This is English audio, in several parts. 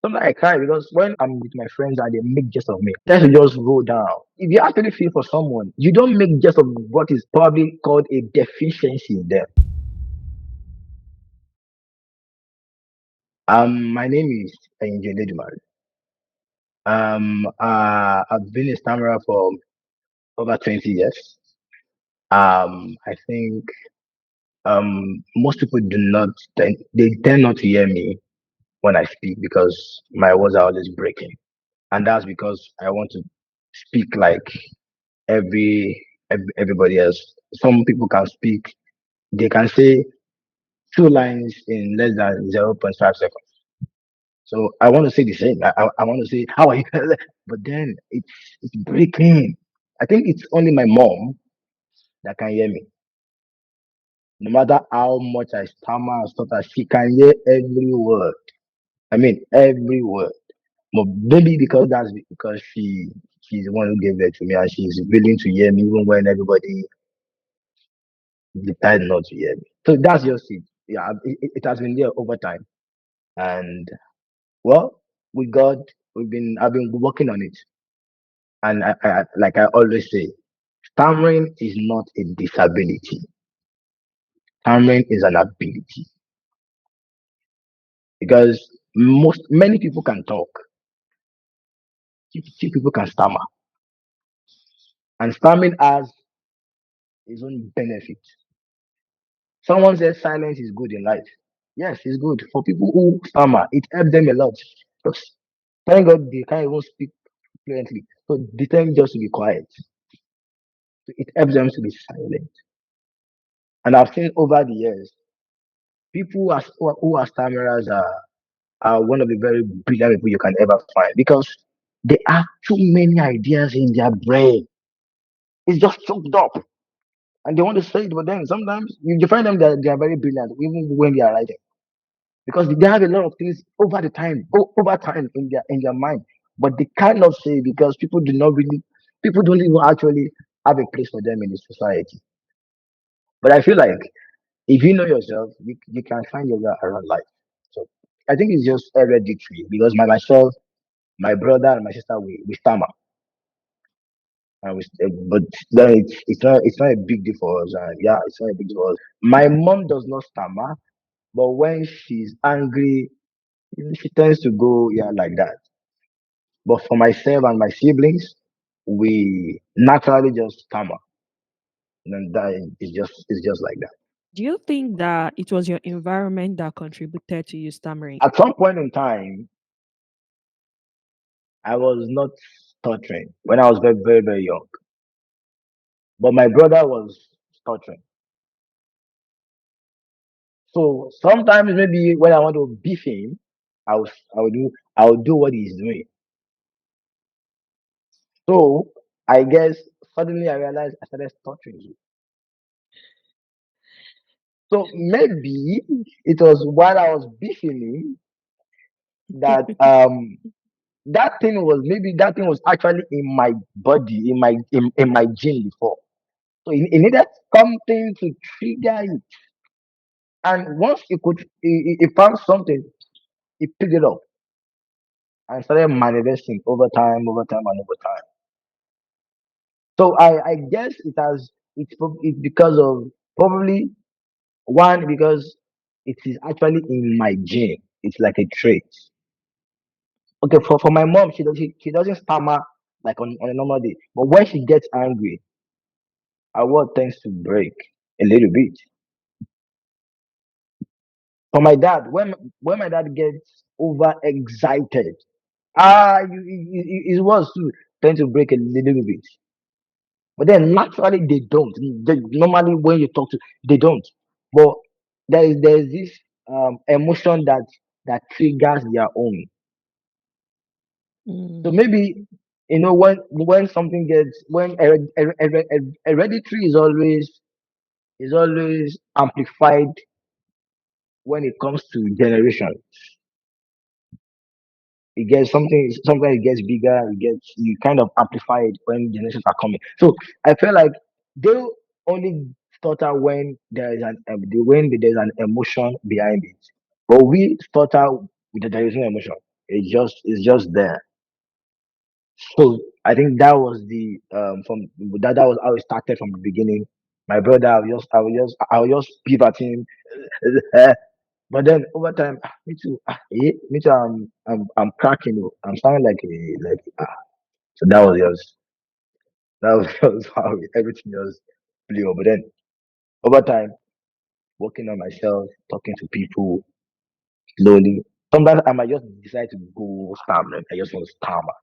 Sometimes I cry because when I'm with my friends and they make jest of me, tends to just roll down. If you actually feel for someone, you don't make jest of what is probably called a deficiency in them. My name is Eyinjueledumare. I've been a stammerer for over 20 years. I think most people do not they tend not to hear me when I speak because my words are always breaking, and that's because I want to speak like everybody else. Some people can speak; they can say two lines in less than 0.5 seconds. So I want to say the same. I want to say how are you, but then it's breaking. I think it's only my mom that can hear me. No matter how much I stammer and stutter, she can hear every word. I mean every word. But maybe because because she's the one who gave birth to me and she's willing to hear me even when everybody decided not to hear me. So that's just it. Yeah, it has been there over time. And well, with God, I've been working on it. And like I always say, stammering is not a disability. Stammering is an ability because many people can talk, few people can stammer, and stammering has its own benefit. Someone says silence is good in life. Yes, it's good for people who stammer. It helps them a lot. Because thank God they can't even speak fluently, so they tend just to be quiet. So it helps them to be silent. And I've seen over the years, people who are stammerers are one of the very brilliant people you can ever find because they have too many ideas in their brain. It's just choked up. And they want to say it, but then sometimes you find them that they are very brilliant, even when they are writing. Because they have a lot of things over time in their mind. But they cannot say because people don't even actually have a place for them in the society. But I feel like if you know yourself, you can find your way around life. So I think it's just hereditary because myself, my brother and my sister we stammer. And but then it's not a big deal for us. And yeah, it's not a big deal for us. My mom does not stammer, but when she's angry, she tends to go yeah like that. But for myself and my siblings, we naturally just stammer, and that is just like that. Do you think that it was your environment that contributed to you stammering? At some point in time, I was not stuttering when I was very young, but my brother was stuttering. So sometimes maybe when I want to beef him, I will do what he's doing. So I guess suddenly I realized I started stuttering. So maybe it was while I was beefing him that that thing was actually in my body, in my gene before. So it needed something to trigger it. And once it found something, it picked it up and started manifesting over time, and over time. So I guess it's because of probably one because it is actually in my gene. It's like a trait. Okay, for my mom, she doesn't stammer like on a normal day, but when she gets angry, her word tends to break a little bit. For my dad, when my dad gets overexcited, his words too tend to break a little bit. But then naturally they don't. Normally when you talk to they don't. But there is this emotion that triggers their own. So Mm. maybe when something gets when hereditary is always amplified when it comes to generation. It gets something sometimes it gets bigger, you kind of amplify it when generations are coming. So I feel like they only stutter when there's an emotion behind it. But we stutter with there is no emotion. It's just there. So I think that was the from that was how it started from the beginning. My brother, I will just peep at him, but then over time, me too, me too. I'm cracking. I'm sounding like. So that was just how everything just blew up. But then over time, working on myself, talking to people slowly. Sometimes I might just decide to go stammering. I just want to stammer.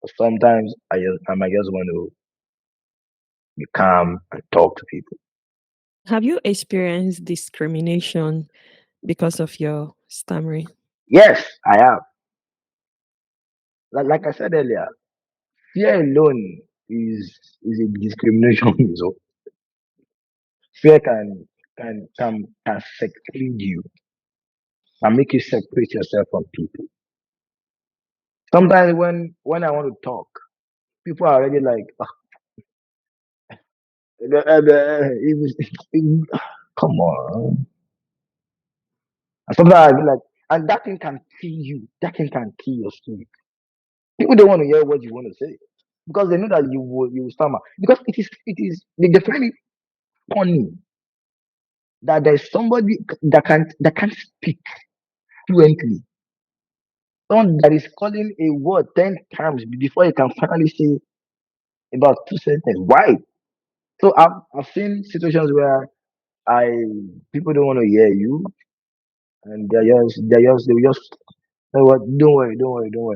But sometimes I might just want to be calm and talk to people. Have you experienced discrimination because of your stammering? Yes, I have. Like I said earlier, fear alone is a discrimination. So fear can seclude you and make you separate yourself from people. Sometimes when I want to talk, people are already like, come on. And sometimes I be like, and that thing can kill you. That thing can kill your spirit. People don't want to hear what you want to say because they know that you will stammer. Because they find it funny that there's somebody that can't speak fluently. Someone that is calling a word 10 times before you can finally say about two sentences. Why? So I've seen situations where I people don't want to hear you and they will just know what, don't worry.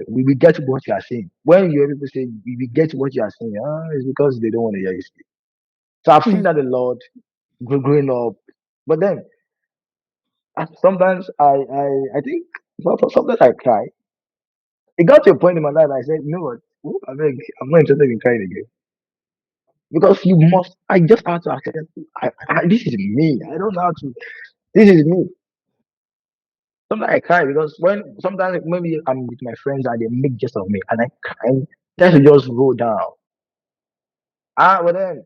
We will get what you are saying. When you hear people say we will get what you are saying, it's because they don't want to hear you speak. So I've seen Mm. that a lot growing up. But then sometimes I think sometimes I cry. It got to a point in my life I said, you know what? Ooh, I'm not interested in crying again. Because you must I just have to accept this is me. I don't know how to this is me. Sometimes I cry because when sometimes maybe I'm with my friends and they make jest of me and I cry, tend to just roll down. But then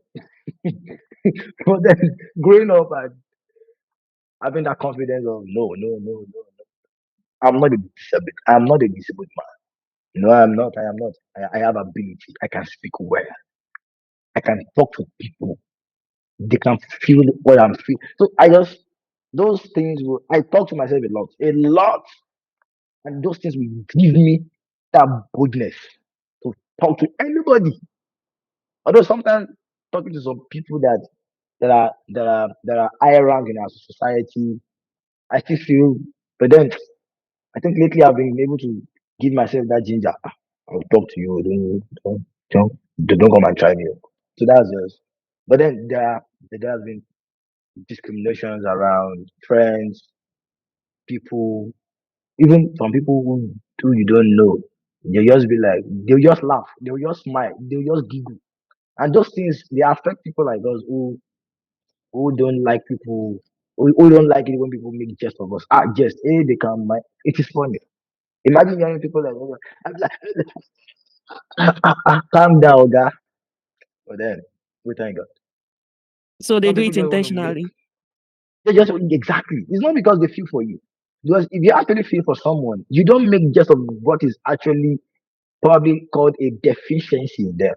but then growing up and having that confidence of no. I'm not a disabled man. No, I'm not. I am not. I have ability. I can speak well. I can talk to people. They can feel what I'm feeling. So I just those things will I talk to myself a lot. A lot. And those things will give me that boldness to talk to anybody. Although sometimes talking to some people that are higher rank in our society, I still feel. But then I think lately I've been able to give myself that ginger. I'll talk to you. Don't come and try me. So that's just. But then there has been discriminations around friends, people, even some people who you don't know. They'll just laugh, they'll just smile, they'll just giggle. And those things they affect people like us who don't like people who don't like it when people make jest of us. Jest, they can mind. It is funny. Imagine hearing people like, "Oh, I'm like, calm down, guy." But then, we thank God. So they Some do people it just want to make. intentionally. They just exactly. It's not because they feel for you. Because if you actually feel for someone, you don't make just of what is actually probably called a deficiency in them.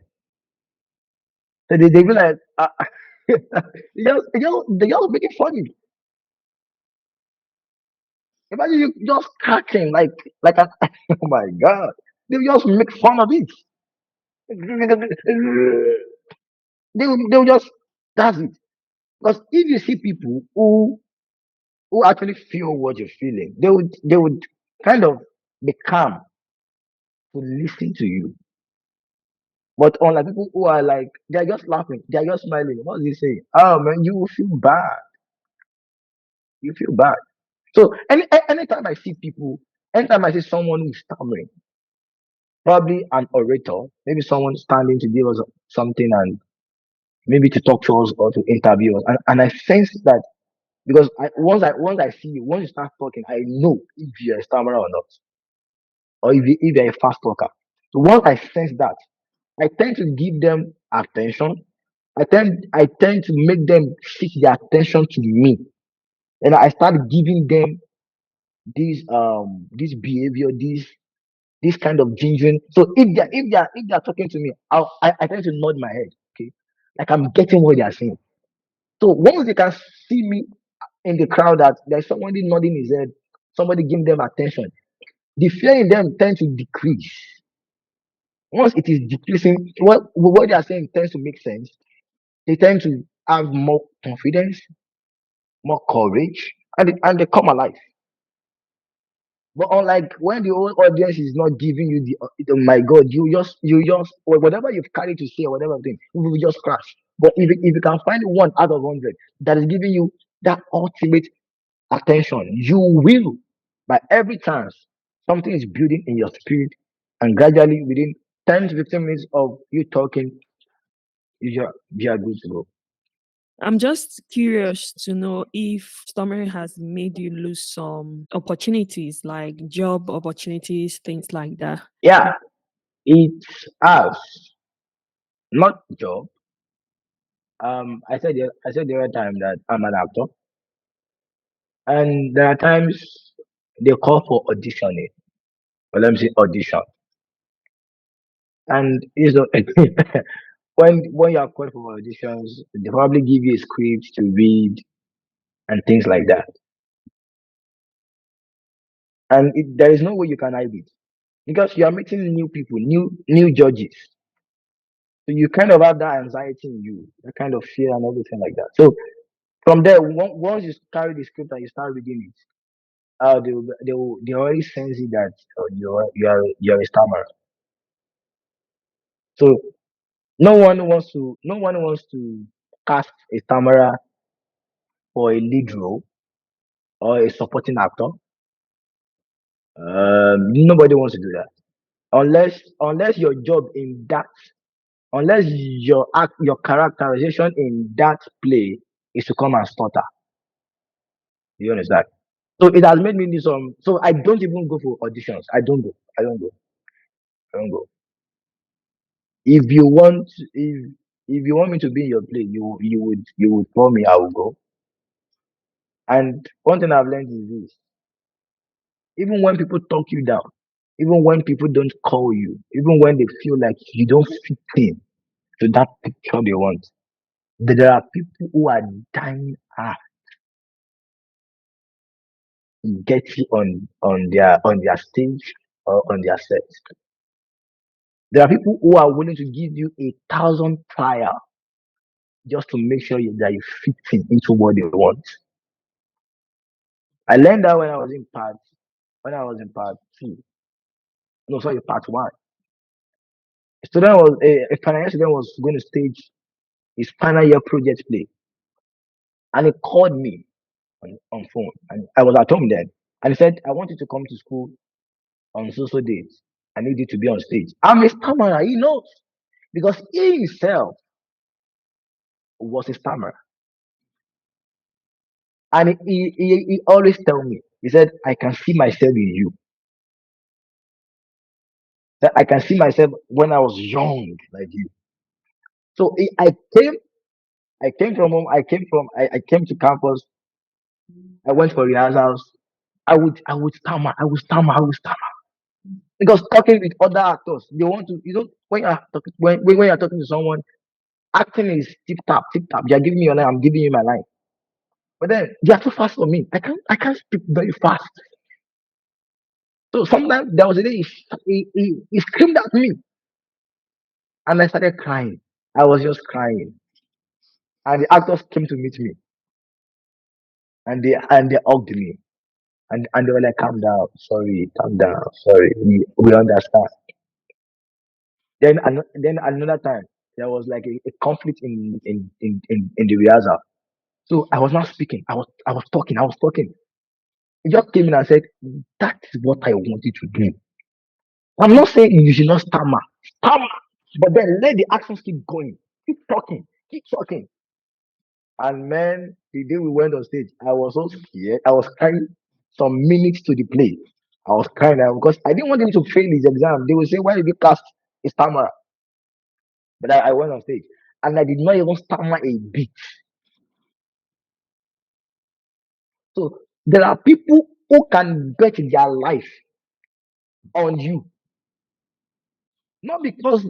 So they be like, they just make it funny. Imagine you just cracking like a, oh my god. They just make fun of it. They'll just that's it. Because if you see people who actually feel what you're feeling, they would kind of be calm to listen to you. But unlike people who are like they're just laughing, they're just smiling. What does he say? Oh man, you will feel bad. You feel bad. So anytime I see people, anytime I see someone who is stammering, probably an orator, maybe someone standing to give us something and maybe to talk to us or to interview us, and I sense that because once I see you, once you start talking, I know if you're a stammerer or not, or if you're a fast talker. So once I sense that, I tend to give them attention. I tend to make them shift their attention to me, and I start giving them this behavior, this kind of ginger. So if they're talking to me, I tend to nod my head. Okay, like I'm getting what they are saying. So once they can see me in the crowd that there's somebody nodding his head, somebody giving them attention, the fear in them tends to decrease. Once it is decreasing, what they are saying tends to make sense. They tend to have more confidence, more courage, and they come alive. But unlike when the whole audience is not giving you oh my God, you just or whatever you've carried to say or whatever thing, you will just crash. But if you can find one out of 100 that is giving you that ultimate attention, you will, by every chance, something is building in your spirit, and gradually within 10 to 15 minutes of you talking, you are good to go. I'm just curious to know if stammering has made you lose some opportunities, like job opportunities, things like that. Yeah, it's us, not job. I said the other time that I'm an actor, and there are times they call for auditioning, or let me say audition, and when you are called for auditions, they probably give you a script to read and things like that, and there is no way you can hide it because you are meeting new people, new judges, so you kind of have that anxiety in you, that kind of fear and everything like that. So from there, once you carry the script and you start reading it, they already sense it that you're a stammerer. So no one wants to cast a stammerer for a lead role or a supporting actor. Nobody wants to do that unless your job in that unless your characterization in that play is to come and stutter. You understand? So it has made me do some. So I don't even go for auditions. I don't go. I don't go. I don't go. If you want, if you want me to be in your play, you would call me. I will go. And one thing I've learned is this: even when people talk you down, even when people don't call you, even when they feel like you don't fit in to that picture they want, there are people who are dying hard to get you on their stage or on their set. There are people who are willing to give you 1,000 trial just to make sure that you fit in into what they want. I learned that when I was in part 2. No, sorry, part 1. A final year student was going to stage his final year project play, and he called me on phone, and I was at home then, and he said, "I want you to come to school on so dates. I need you to be on stage." I'm a stammerer, he knows, because he himself was a stammerer, and he always tell me, he said, "I can see myself in you. That I can see myself when I was young like you." So I came from home. I came to campus. I went for rehearsals. I would stammer. I would stammer. I would stammer because talking with other actors, they want to. You know, when you're talking to someone, acting is tip tap, tip tap. You're giving me your line. I'm giving you my line. But then they are too fast for me. I can't speak very fast. So sometimes there was a day he screamed at me, and I started crying. I was just crying, and the actors came to meet me, and they hugged me. And they were like, "Calm down, sorry, calm down, sorry, we understand." Then another time there was like a conflict in the rehearsal. So I was not speaking. I was talking. I was talking. He just came in and said, "That is what I want you to do. I'm not saying you should not stammer, stammer, but then let the actions keep going, keep talking, keep talking." And man, the day we went on stage, I was so scared. I was crying some minutes to the play. I was crying because I didn't want him to fail his exam. They would say, "Why did you cast a stammerer?" But I went on stage and I did not even stammer a bit. So there are people who can bet their life on you, not because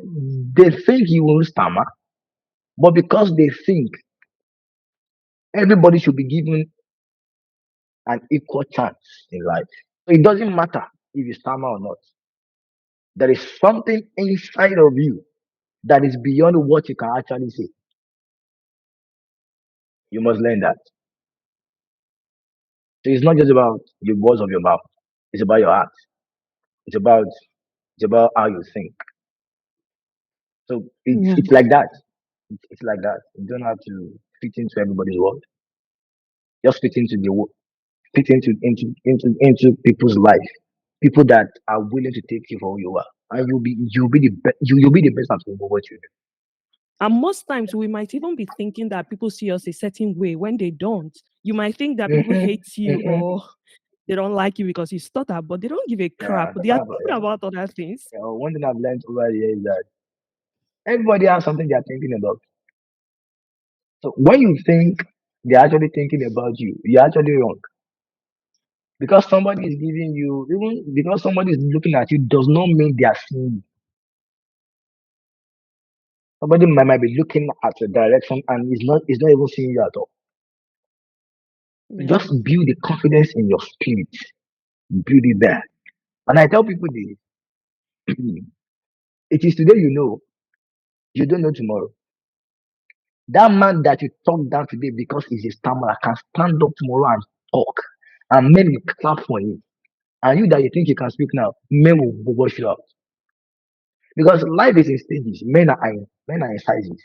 they think you will stammer, but because they think everybody should be given an equal chance in life. So it doesn't matter if you stammer or not. There is something inside of you that is beyond what you can actually say. You must learn that. So it's not just about the words of your mouth. It's about your heart. It's about it's about how you think. So Yeah. it's like that. It's like that. You don't have to fit into everybody's world. Just fit into fit into people's life. People that are willing to take you for who you are, and you'll be the you'll be the best at what you And most times we might even be thinking that people see us a certain way when they don't. You might think that do. people hate you or they don't like you because you stutter, but they don't give a crap. Yeah, They are thinking yeah. about other things. Yeah, one thing I've learned over the years is that everybody has something they're thinking about. So when you think they're actually thinking about you, you're actually wrong. Because somebody is giving you, even because somebody is looking at you, does not mean they are seeing you. Somebody might be looking at your direction and is not even seeing you at all. Yeah. Just build the confidence in your spirit. Build it there. And I tell people this, it is today you know, you don't know tomorrow. That man that you talk down today because he's a stammerer can stand up tomorrow and talk. And men will clap for him. And you that you think you can speak now, men will wash you out. Because life is in stages. Men are in sizes.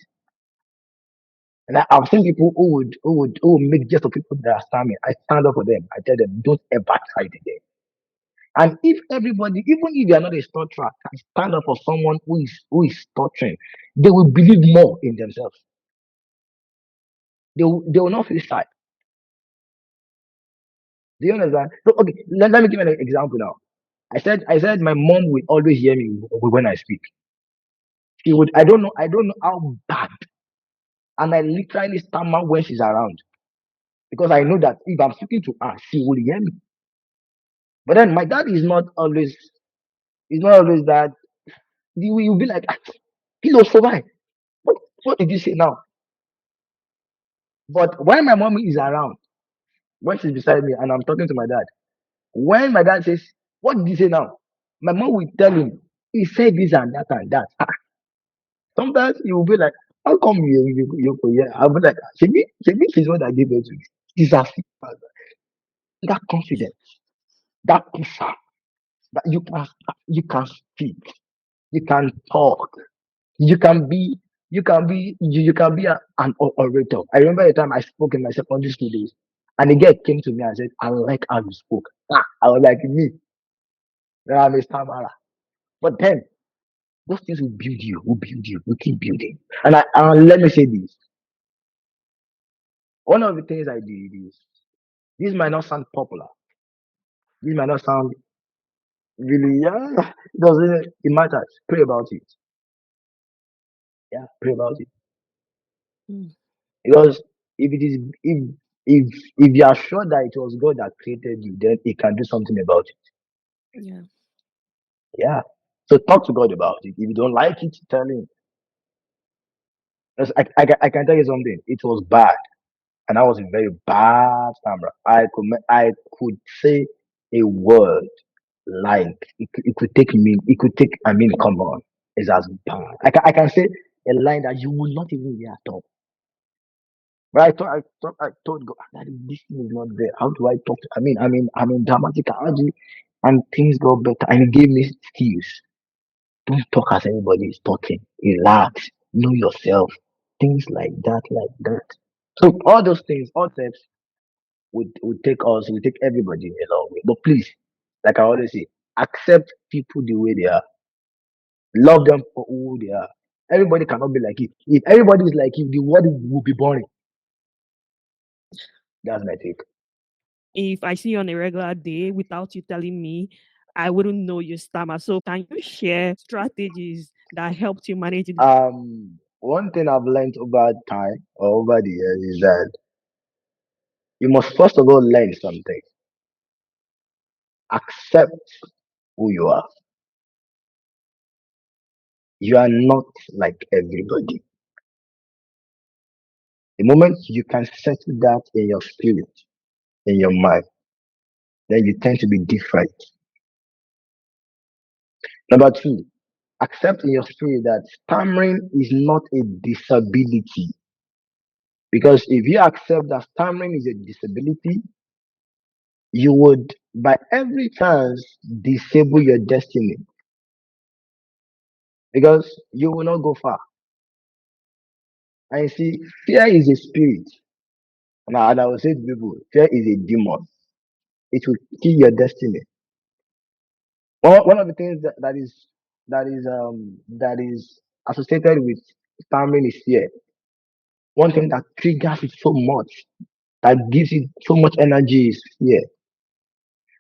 And I've seen people who would make jest of people that are standing. I stand up for them. I tell them, don't ever try it again. And if everybody, even if you are not a stutterer, can stand up for someone who is stuttering, they will believe more in themselves. They will not feel shy. Do you understand? So okay, let me give you an example now. I said my mom will always hear me when I speak. She would I don't know how bad, and I literally stammer when she's around because I know that if I'm speaking to her, she will hear me. But then my dad is not always that. You'll be like, "Ah, he was survive. What did you say now?" But when my mom is around, when she's beside me and I'm talking to my dad, when my dad says, "What did you say now?" My mom will tell him, "He said this and that and that." Sometimes you will be like, how come yeah? I'll be like, she's what I gave her to me. She's a that confidence, that pusher, that you can speak, you can talk, you can be you can be an orator. I remember the time I spoke in my secondary school days, and a girl came to me and said, I like how you spoke. I was like, me, I'm a stammerer. But then those things will build you, will keep building. And let me say this. One of the things I did is this might not sound popular. This might not sound really it doesn't it matters. Pray about it. Yeah, pray about it. Mm. Because if it is if you are sure that it was God that created you, then he can do something about it. Yeah. Yeah. So talk to God about it. If you don't like it, tell him. 'Cause I can tell you something. It was bad. And I was a very bad stammerer. I could say a word like it could take me. It could take. I mean, come on, it's as bad. I can say a line that you will not even hear at all. But I told God that this thing is not there. How do I talk? I'm in dramatic. How do you, and things got better. And he gave me skills. Don't talk as everybody is talking. Relax. Know yourself. Things like that, like that. So all those things, all steps would take everybody a long way. But please, like I always say, accept people the way they are. Love them for who they are. Everybody cannot be like you. If everybody is like you, the world will be boring. That's my take. If I see you on a regular day without you telling me, I wouldn't know you stammer. So can you share strategies that helped you manage it? One thing I've learned over time or over the years is that you must first of all learn something. accept who you are. You are not like everybody. The moment you can settle that in your spirit, in your mind, then you tend to be different. Number two, accept in your spirit that stammering is not a disability. Because if you accept that stammering is a disability, you would, by every chance, disable your destiny because you will not go far. And you see, fear is a spirit. And I will say to people, fear is a demon. It will kill your destiny. One of the things that is associated with stammering is fear. One thing that triggers it so much, that gives it so much energy is fear.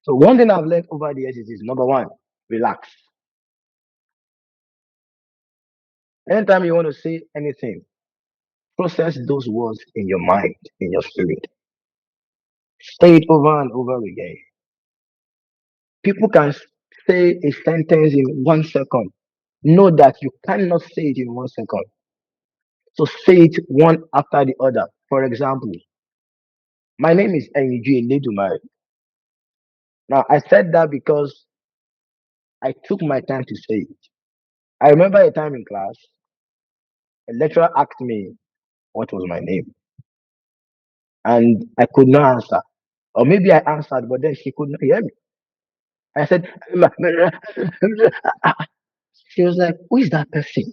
So one thing I've learned over the years is this: number one, relax. Anytime you want to say anything, process those words in your mind, in your spirit. Say it over and over again. People can say a sentence in 1 second. Know that you cannot say it in 1 second. So say it one after the other. For example, my name is Eyinjueledumare. Now I said that because I took my time to say it. I remember a time in class, a lecturer asked me what was my name, and I could not answer. Or maybe I answered, but then she could not hear me. I said, she was like, who is that person?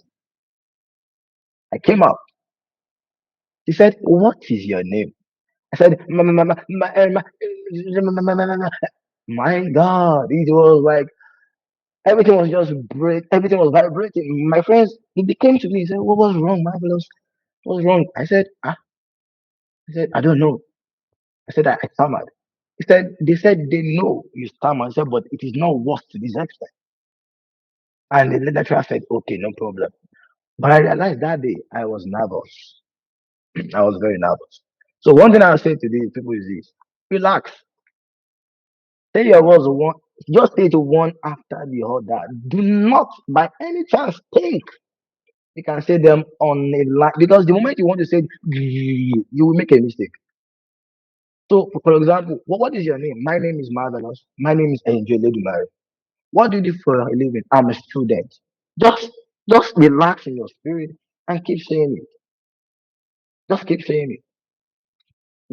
I came out. She said, what is your name? I said, my God, it was like everything was just everything was vibrating. My friends, he came to me, he said, what was wrong, Marvelous? What was wrong? I said, I don't know. I said, I stammered. They said they know you stammer. I said, but it is not worse to this extent. And the lecturer said, okay, no problem. But I realized that day I was nervous. I was very nervous. So one thing I'll say to these people is this: relax. Say your words one, just say it one after the other. Do not by any chance think you can say them on a line, because the moment you want to say it, you will make a mistake. So for example, what is your name? My name is Marvelous. My name is Eyinjueledumare. What do you do for a living? I'm a student. Just just relax in your spirit and keep saying it. Just keep saying it.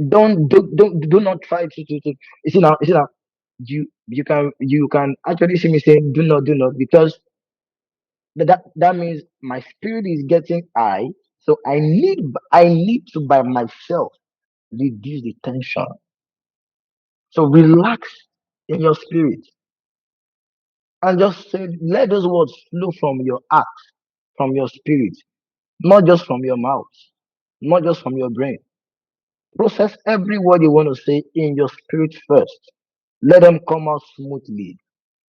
Do not try to you see now you can actually see me saying do not because that means my spirit is getting high, so I need to by myself reduce the tension. So relax in your spirit and just say, let those words flow from your heart, from your spirit, not just from your mouth, not just from your brain. Process every word you want to say in your spirit first. Let them come out smoothly.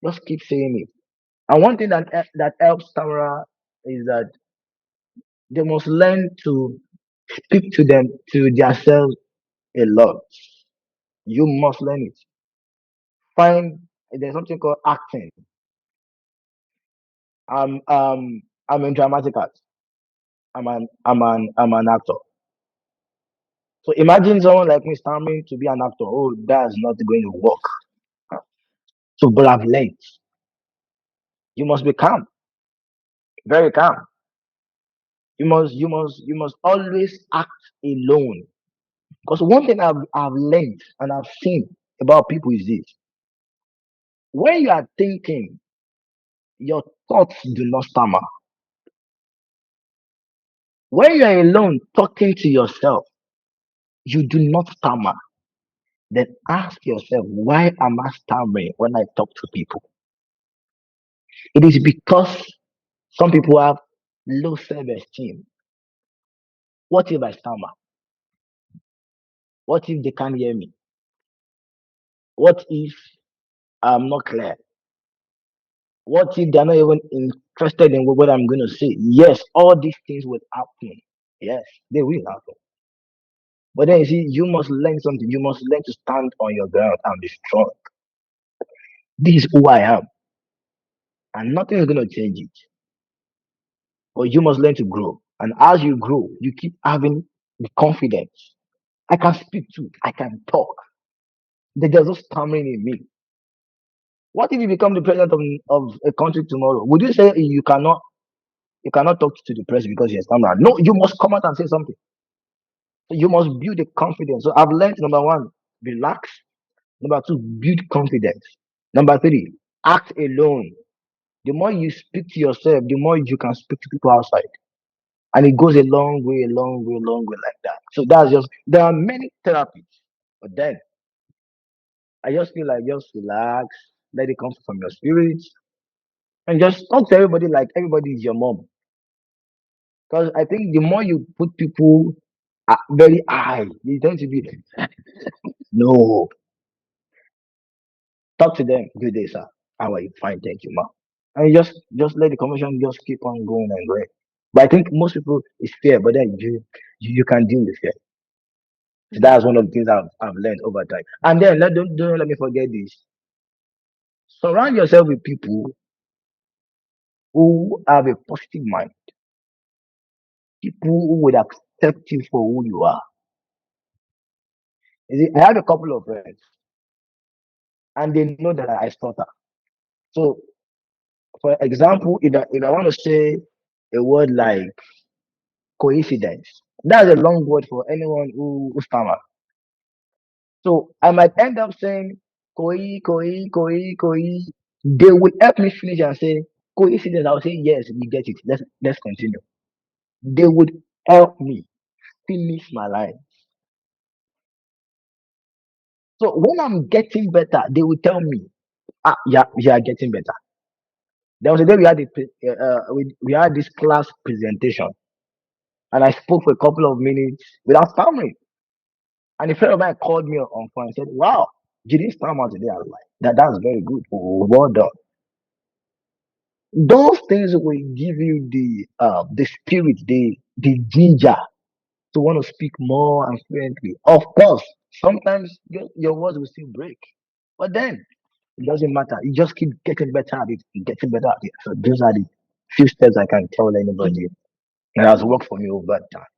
Just keep saying it. And one thing that helps Tamara is that they must learn to speak to themselves a lot. You must learn it. Find there's something called acting. I'm a dramatic art. I'm an actor. So imagine someone like me stammering to be an actor. Oh, that's not going to work. So but I've learned. You must be calm, very calm. You must always act alone. Because one thing I've learned and I've seen about people is this: when you are thinking, your thoughts do not stammer. When you are alone talking to yourself, you do not stammer. Then ask yourself, why am I stammering when I talk to people? It is because some people have low self-esteem. What if I stammer? What if they can't hear me? What if I'm not clear? What if they're not even interested in what I'm going to say? Yes, all these things will happen. Yes, they will happen. But then you see, you must learn something. You must learn to stand on your ground and be strong. This is who I am, and nothing is gonna change it. But you must learn to grow. And as you grow, you keep having the confidence. I can speak to, I can talk. There's no stammering in me. What if you become the president of a country tomorrow? Would you say you cannot talk to the president because you're a stammerer? No, you must come out and say something. So you must build the confidence. So I've learned number one, relax. Number two, build confidence. Number three, act alone. The more you speak to yourself, the more you can speak to people outside. And it goes a long way, a long way, a long way like that. So that's just there are many therapies. But then I just feel like just relax, let it come from your spirit, and just talk to everybody like everybody is your mom. Because I think the more you put people very high, they tend to be no. Talk to them. Good day, sir. How are you? Fine, thank you, ma. And you just let the conversation just keep on going and going. But I think most people is fear, but then you can deal with fear. So Mm. that's one of the things I've learned over time. And then don't let me forget this. Surround yourself with people who have a positive mind, people who would accept you for who you are. You see, I have a couple of friends, and they know that I stutter. So, for example, if I want to say a word like coincidence, that's a long word for anyone who stammers. So I might end up saying koi. They will help me finish and say coincidence. I'll say yes, we get it. Let's continue. They would help me finish my line. So when I'm getting better, they will tell me, yeah, you are getting better. There was a day we had this class presentation, and I spoke for a couple of minutes without stammering. And a friend of mine called me on phone and said, "Wow, you didn't stammer today." I was like, "That's very good. Oh, well done." Those things will give you the spirit, the ginger to want to speak more and fluently. Of course, sometimes your words will still break, but then it doesn't matter. You just keep getting better at it, getting better at it. So those are the few steps I can tell anybody that has worked for me over time.